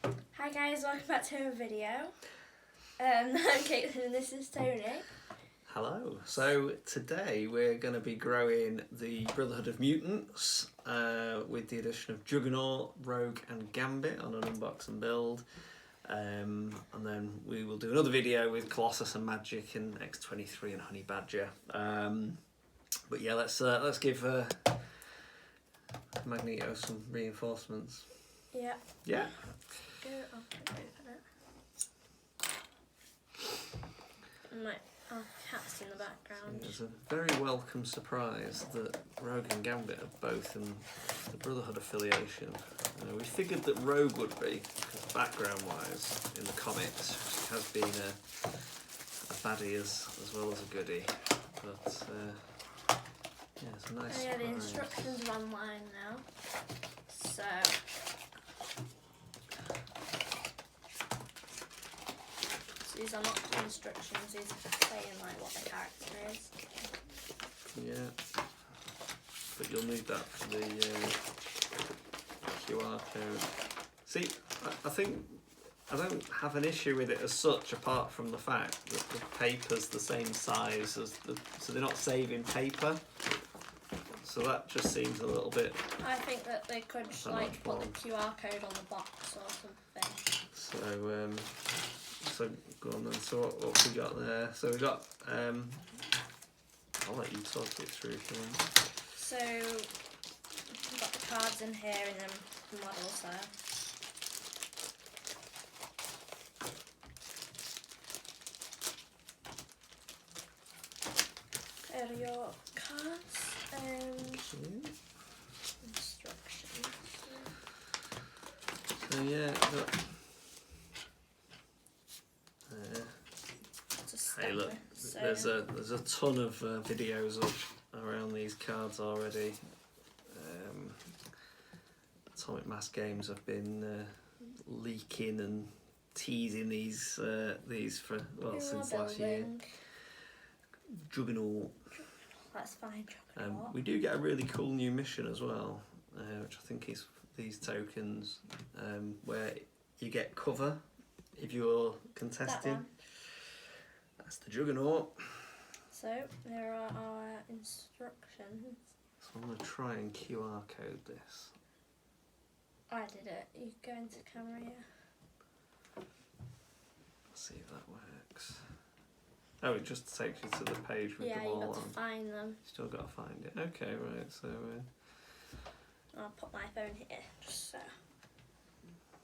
Hi guys, welcome back to a video. I'm Caitlin and this is Tony. Hello. So today we're going to be growing the Brotherhood of Mutants with the addition of Juggernaut, Rogue and Gambit on an unbox and build. And then we will do another video with Colossus and Magic and X23 and Honey Badger. But yeah, let's give Magneto some reinforcements. Yeah. Yeah. Go open it. Our cat's in the background. It's a very welcome surprise that Rogue and Gambit are both in the Brotherhood affiliation. We figured that Rogue would be, because background-wise, in the comics, she has been a baddie as well as a goodie. But yeah, it's a nice surprise. The instructions are online now. So these are not instructions, these are saying like what the character is. Yeah. But you'll need that for the QR code. See, I think I don't have an issue with it as such, apart from the fact that the paper's the same size as so they're not saving paper. So that just seems a little bit. I think that they could like put the QR code on the box or something. So go on then. So what we got there? So we got. I'll let you talk it through if you want. So we've got the cards in here and then the models there. There are your cards. Instructions. So yeah, got. Hey look, so there's a ton of videos up around these cards already. Atomic Mass Games have been leaking and teasing these for since last year. Juggernaut. That's fine, Juggernaut. We do get a really cool new mission as well, which I think is these tokens, where you get cover if you're contesting. That's the Juggernaut. So there are our instructions. So I'm going to try and QR code this. I did it. You go into camera here. Let's see if that works. Oh, it just takes you to the page with them all on. Yeah, you've got to find them. Still got to find it. Okay, right, so... I'll put my phone here, just so.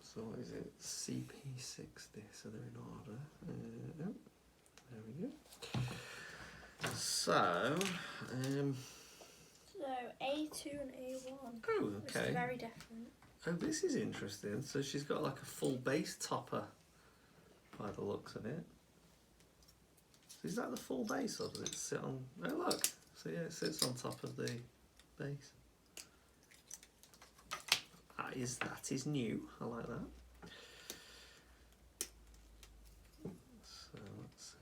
So what is it? CP60, so they're in order. Oh, there we go. So... So, A2 and A1. Oh, okay. It's very different. Oh, this is interesting. So she's got like a full base topper, by the looks of it. So is that the full base, or does it sit on... Oh, look. So yeah, it sits on top of the base. That is new. I like that. So let's...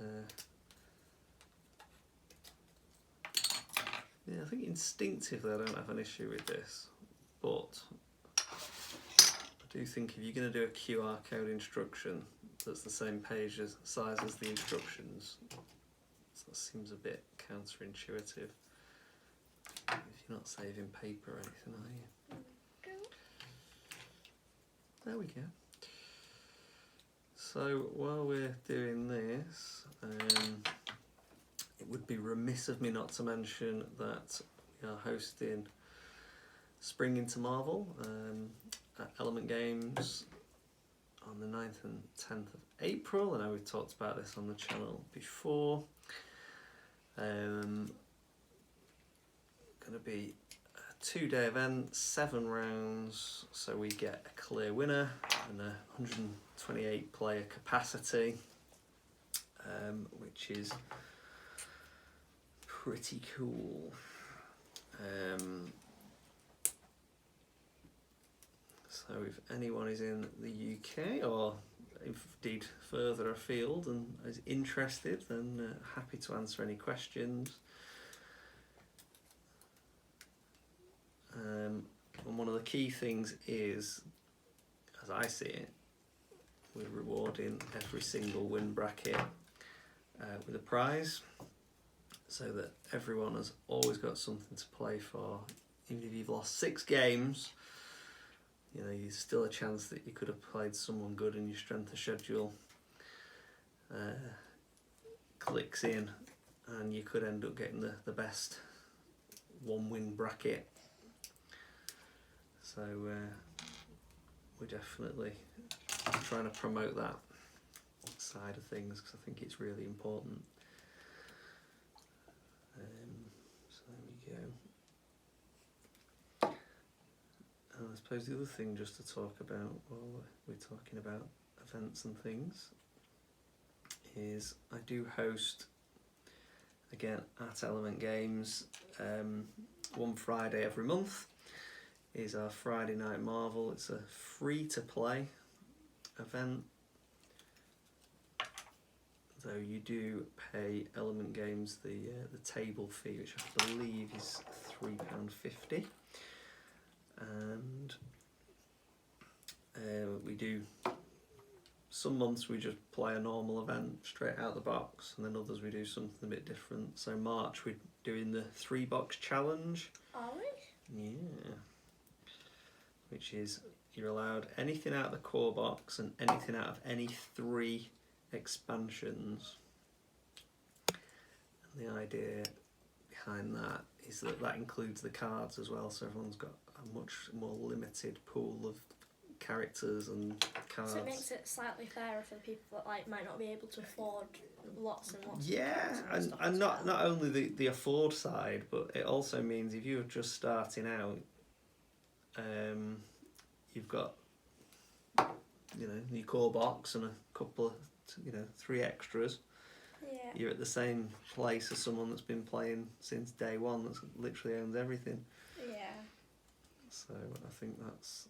Yeah, I think instinctively I don't have an issue with this, but I do think if you're going to do a QR code instruction that's the same page as size as the instructions, that seems a bit counterintuitive. If you're not saving paper or anything, are you? There we go. So while we're doing this, it would be remiss of me not to mention that we are hosting Spring into Marvel at Element Games on the 9th and 10th of April. I know we've talked about this on the channel before. Going to be a 2-day event, 7 rounds, so we get a clear winner and a 128 player capacity, which is pretty cool. So if anyone is in the UK or indeed further afield and is interested, then happy to answer any questions. And one of the key things is, as I see it, we're rewarding every single win bracket with a prize, so that everyone has always got something to play for. Even if you've lost 6 games, you know, there's still a chance that you could have played someone good and your strength of schedule clicks in, and you could end up getting the best 1-win bracket. So we're definitely trying to promote that side of things, because I think it's really important. So there we go. And I suppose the other thing just to talk about while we're talking about events and things is I do host, again, at Element Games, one Friday every month is our Friday Night Marvel. It's a free-to-play event, though you do pay Element Games the table fee, which I believe is £3.50, and we do, some months we just play a normal event straight out the box, and then others we do something a bit different. So March we're doing the 3-box challenge. Are we? Yeah. Which is, you're allowed anything out of the core box and anything out of any 3 expansions. And the idea behind that is that that includes the cards as well, so everyone's got a much more limited pool of characters and cards. So it makes it slightly fairer for the people that like might not be able to afford lots and lots. Yeah, of stuff and as not well. not only the afford side, but it also means if you're just starting out, you've got, you know, your core box and a couple of, you know, 3 extras. Yeah. You're at the same place as someone that's been playing since day one, that's literally owns everything. Yeah. So I think that's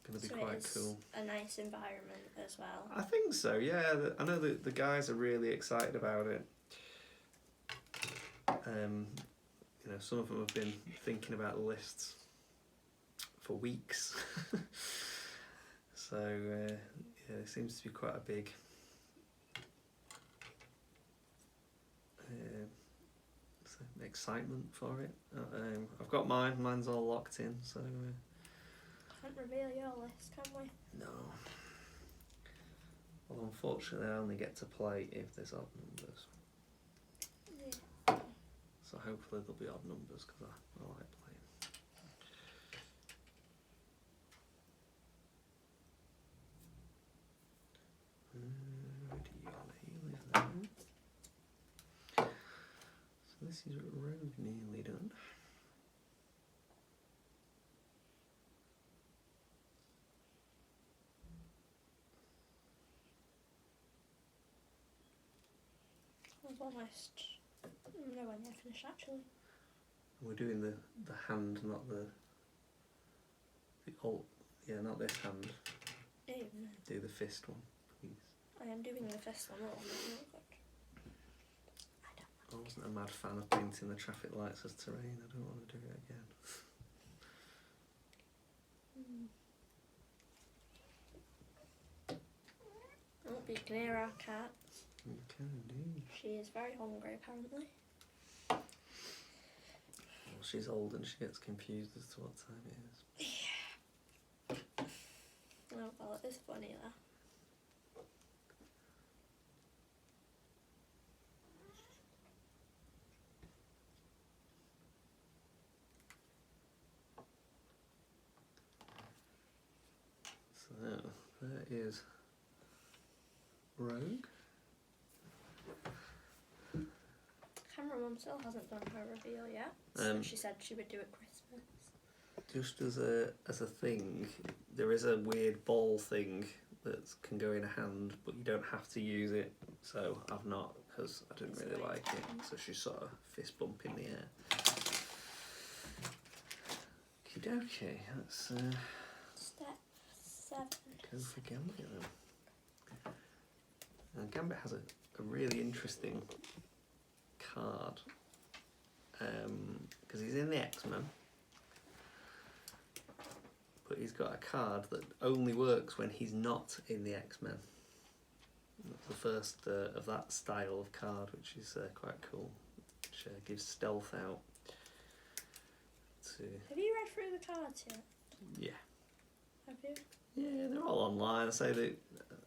going to be So quite it's cool. a nice environment as well. I think so, yeah. I know the guys are really excited about it. You know, some of them have been thinking about the lists for weeks. So yeah, there seems to be quite a big excitement for it. I've got mine's all locked in, so Can't reveal your list, can we? no. Well, unfortunately I only get to play if there's odd numbers, Yeah. so hopefully there'll be odd numbers, because I like playing. So this is road nearly done. I was almost nowhere near finished actually. We're doing the hand, not the alt. Yeah, not this hand. Even. Do the fist one, please. I am doing the first one all. I wasn't a mad fan of painting the traffic lights as terrain. I don't want to do it again. Oh, you can hear our cat. You can indeed. She is very hungry apparently. Well, she's old and she gets confused as to what time it is. Yeah. Oh well, it is funny though. So there is Rogue. Camera Mum still hasn't done her reveal yet. So she said she would do it Christmas. Just as a thing, there is a weird ball thing that can go in a hand, but you don't have to use it. So I've not, because I didn't really like it. So she's sort of fist bump in the air. Okie dokie, let's Step 7. go for Gambit then. And Gambit has a really interesting card, because he's in the X-Men, but he's got a card that only works when he's not in the X-Men. That's the first of that style of card, which is quite cool, which gives stealth out. Have you read through the cards yet? Yeah. Have you? Yeah, they're all online. I say that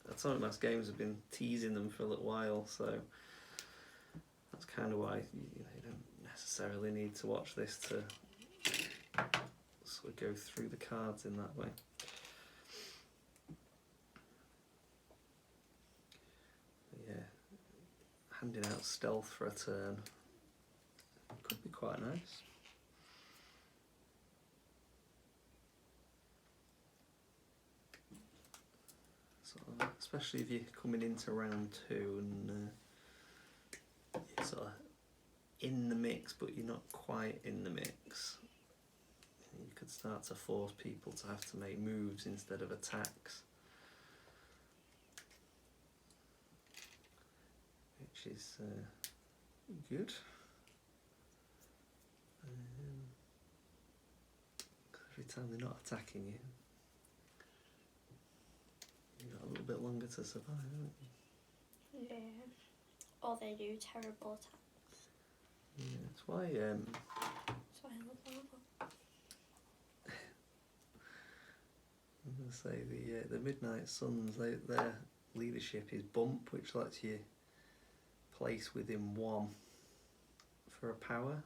Atomic Mass Games have been teasing them for a little while, so that's kind of why you don't necessarily need to watch this to sort of go through the cards in that way. Yeah, handing out stealth for a turn could be quite nice. Especially if you're coming into round 2 and you're sort of in the mix, but you're not quite in the mix. You could start to force people to have to make moves instead of attacks, which is good. Every time they're not attacking you, you've got a little bit longer to survive, haven't you? Yeah. Or they do terrible attacks. Yeah, that's why. That's why I love Marvel. I'm going to say the Midnight Suns, their leadership is Bump, which lets you place within 1 for a power.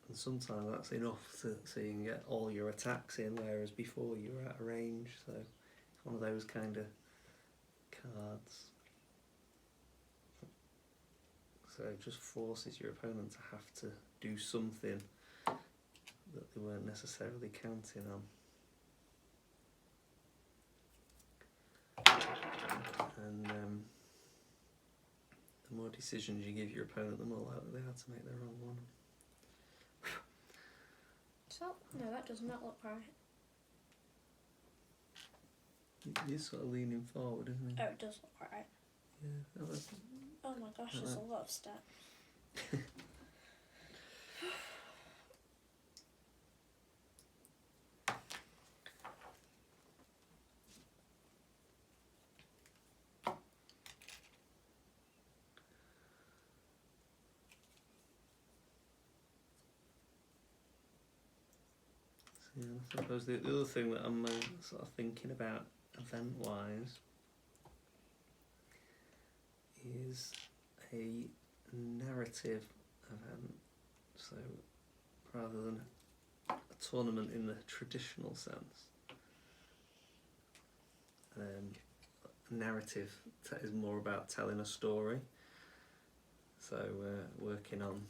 And sometimes that's enough so you can get all your attacks in, whereas before you were out of range. So it's one of those kind of cards. So it just forces your opponent to have to do something that they weren't necessarily counting on. And the more decisions you give your opponent, the more likely they are to make their wrong one. So, no, that does not look right. You're sort of leaning forward, isn't it? Oh, it does look right. Yeah. Oh my gosh, there's a lot of steps. Yeah, I suppose the other thing that I'm sort of thinking about event-wise is a narrative event. So rather than a tournament in the traditional sense, narrative is more about telling a story. So we're working on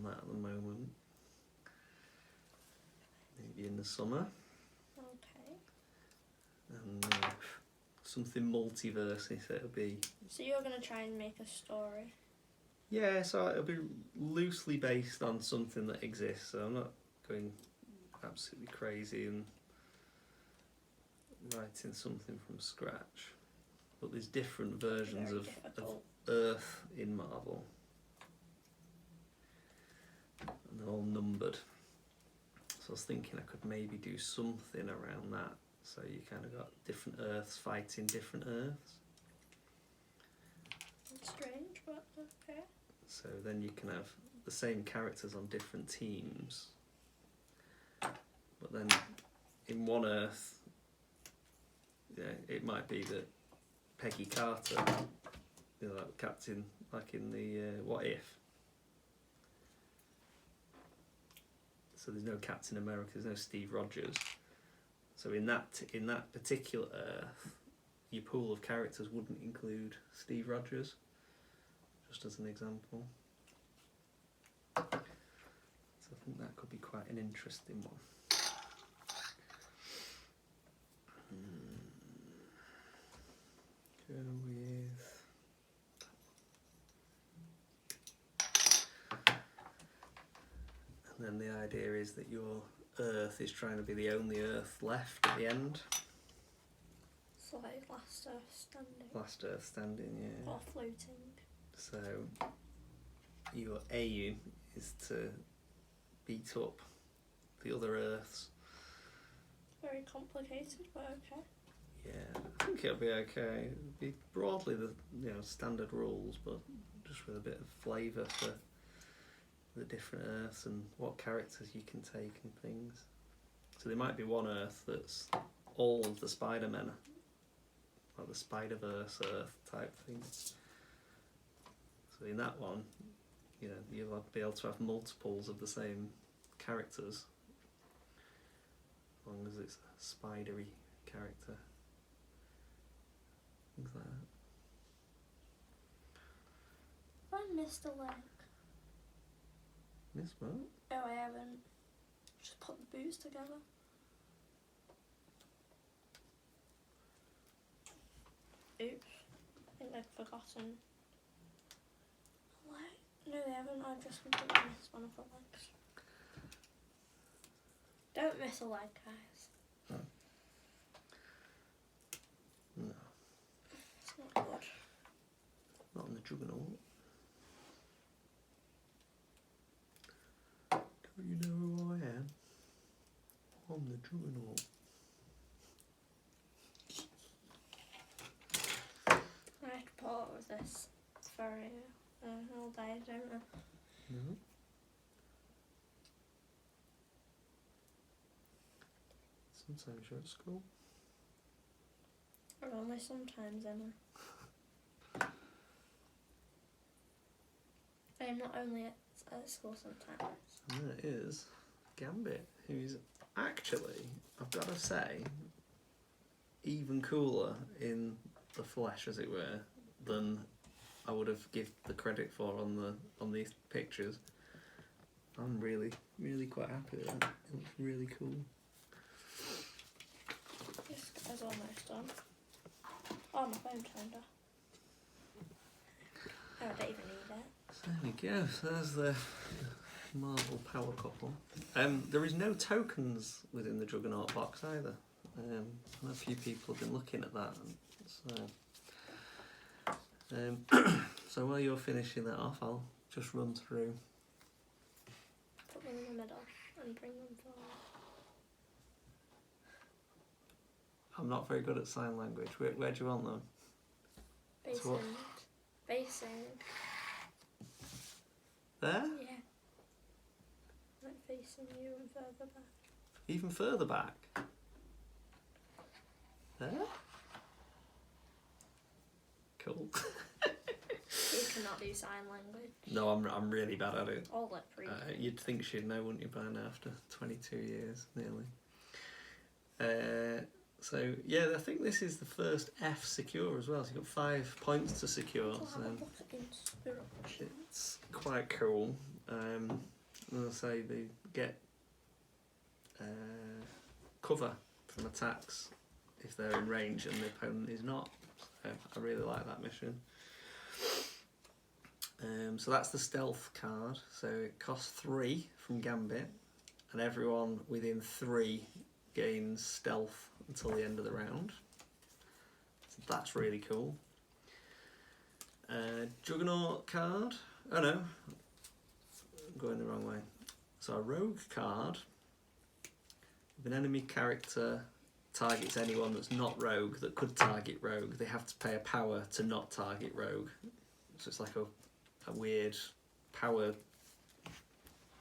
that at the moment. Maybe in the summer. Okay. And something multiversey, so it'll be... So you're going to try and make a story? Yeah, so it'll be loosely based on something that exists, so I'm not going absolutely crazy and writing something from scratch. But there's different versions of Earth in Marvel. And they're all numbered. So I was thinking I could maybe do something around that. So you kind of got different Earths fighting different Earths. That's strange, but okay. So then you can have the same characters on different teams. But then in one Earth, it might be that Peggy Carter, like Captain, like in the What If. So there's no Captain America, there's no Steve Rogers. So in that particular Earth, your pool of characters wouldn't include Steve Rogers, just as an example. So I think that could be quite an interesting one. Go with... And then the idea is that your Earth is trying to be the only Earth left at the end. So like Last Earth Standing. Last Earth Standing, yeah. Or floating. So your aim is to beat up the other Earths. Very complicated, but okay. Yeah, I think it'll be okay. It'll be broadly the standard rules, but just with a bit of flavour for the different Earths and what characters you can take and things. So there might be one Earth that's all of the Spider-Men, like the Spider-Verse Earth type thing. So in that one, you'll be able to have multiples of the same characters, as long as it's a spidery character. Things like that. I missed a leg. Miss what? Oh, I haven't. Just put the boots together. Oops. I think I've forgotten. What? No, they haven't. I've just completely missed one of the legs. Don't miss a leg, guys. No. It's not good. Not on the Juggernaut. Don't you know who I am? I'm the Juggernaut. I have to put up with this for all day, don't I? No. Sometimes you're at school. Or only sometimes, Emma. I am not only at school sometimes. And there is Gambit, who's actually, I've got to say, even cooler in the flesh, as it were, than I would have given the credit for on these pictures. I'm really quite happy with that. It looks really cool. This guy's almost done. Oh, my phone turned off. Oh, I don't even need it. So there we go. So there's the Marvel Power Couple. There is no tokens within the Juggernaut box either. I know a few people have been looking at that. So, so while you're finishing that off, I'll just run through. Put them in the middle and bring them forward. I'm not very good at sign language. Where do you want them? Facing. Facing. There? Yeah. Like facing you and further back. Even further back? There? Cool. You cannot do sign language. No, I'm really bad at it. All lip reading. You'd think she'd know, wouldn't you, by now, after 22 years, nearly. So, yeah, I think this is the first F secure as well. So you've got 5 points to secure. So it's quite cool. As I say, they get cover from attacks if they're in range and the opponent is not. So I really like that mission. So that's the stealth card. So it costs 3 from Gambit, and everyone within 3 gains stealth until the end of the round. So that's really cool. Juggernaut card. Oh no, I'm going the wrong way. So a rogue card. If an enemy character targets anyone that's not rogue that could target rogue, they have to pay a power to not target rogue. So it's like a weird power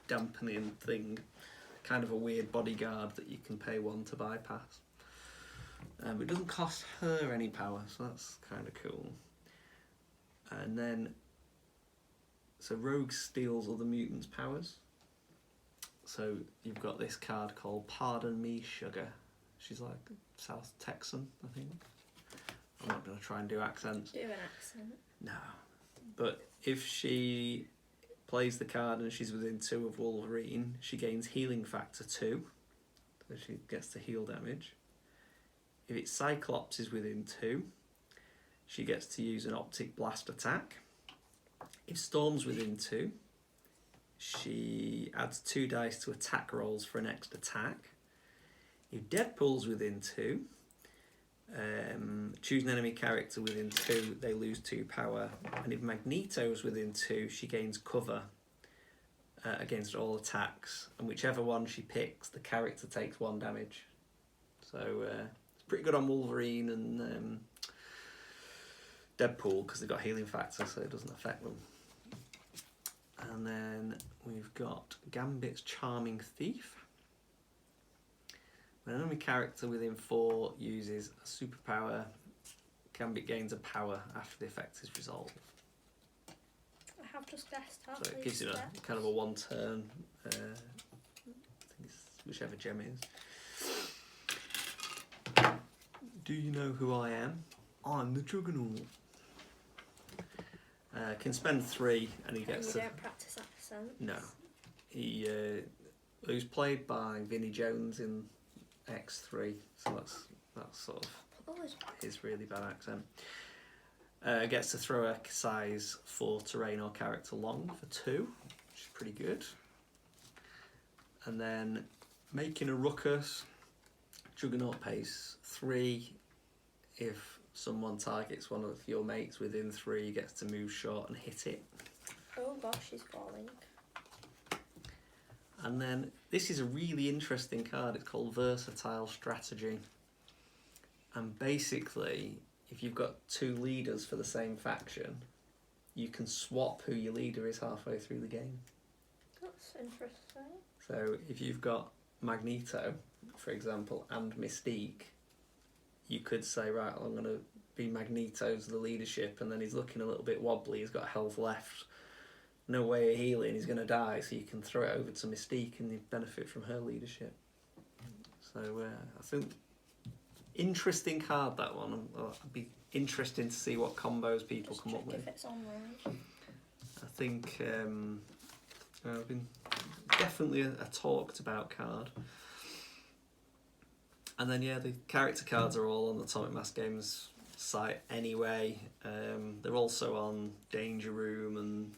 dampening thing, kind of a weird bodyguard that you can pay 1 to bypass. It doesn't cost her any power, so that's kind of cool. And then, so Rogue steals other mutants' powers. So you've got this card called Pardon Me Sugar. She's like South Texan, I think. I'm not going to try and do accents. Do an accent. No. But if she plays the card and she's within 2 of Wolverine, she gains healing factor 2. So she gets to heal damage. If it's Cyclops is within 2, she gets to use an optic blast attack. If Storm's within 2, she adds 2 dice to attack rolls for an extra attack. If Deadpool's within 2, choose an enemy character within 2, they lose 2 power. And if Magneto's within 2, she gains cover against all attacks. And whichever one she picks, the character takes 1 damage. So it's pretty good on Wolverine and Deadpool because they've got healing factor, so it doesn't affect them. And then we've got Gambit's Charming Thief. When an enemy character within 4 uses a superpower, Gambit gains a power after the effect is resolved. I have just guessed how. So it gives you a kind of a 1 turn, I think it's whichever gem it is. Do you know who I am? I'm the Juggernaut. Can spend 3 and he gets You don't practice accents? No. He was played by Vinnie Jones in X3, so that's sort of his really bad accent. Gets to throw a size 4 terrain or character long for 2, which is pretty good. And then making a ruckus, Juggernaut pays 3 if someone targets one of your mates within 3, gets to move short and hit it. Oh gosh, he's falling. And then this is a really interesting card. It's called Versatile Strategy. And basically, if you've got 2 leaders for the same faction, you can swap who your leader is halfway through the game. That's interesting. So if you've got Magneto, for example, and Mystique, you could say, right, I'm going to be Magneto's the leadership, and then he's looking a little bit wobbly, he's got health left, no way of healing, he's going to die, so you can throw it over to Mystique and you benefit from her leadership. So I think interesting card, that one. It'd be interesting to see what combos people come up with. If it's online. I think I've been definitely a talked about card. And then yeah, the character cards are all on the Atomic Mass Games site anyway. They're also on Danger Room and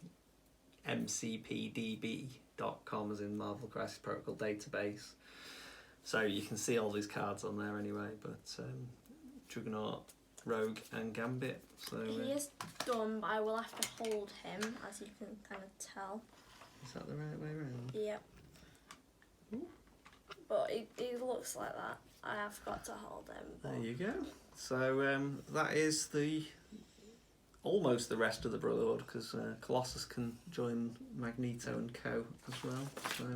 mcpdb.com, as in Marvel Crisis Protocol database. So you can see all these cards on there anyway, but Juggernaut, Rogue and Gambit. So he is done, but I will have to hold him, as you can kind of tell. Is that the right way around? Yep. Ooh. But he looks like that. I have got to hold him. There you go. So that is almost the rest of the Brotherhood, because Colossus can join Magneto and Co as well. So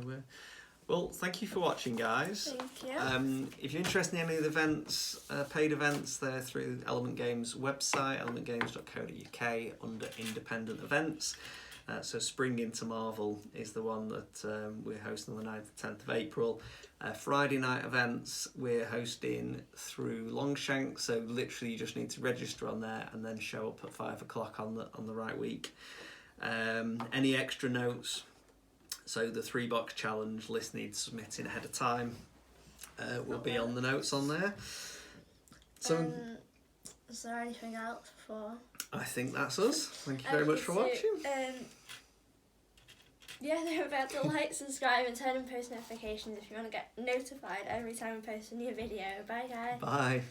well, thank you for watching, guys. Thank you. If you're interested in any of the events, paid events, they're through the Element Games website, elementgames.co.uk, under independent events. So Spring into Marvel is the one that we're hosting on the 9th and 10th of April. Friday night events we're hosting through Longshank, so literally you just need to register on there and then show up at 5 o'clock on the right week. Any extra notes, so the 3-box challenge list needs submitting ahead of time, will be on the notes on there. So is there anything else for? I think that's us. Thank you very much for watching. Yeah, don't forget to like, subscribe and turn on post notifications if you want to get notified every time we post a new video. Bye guys. Bye.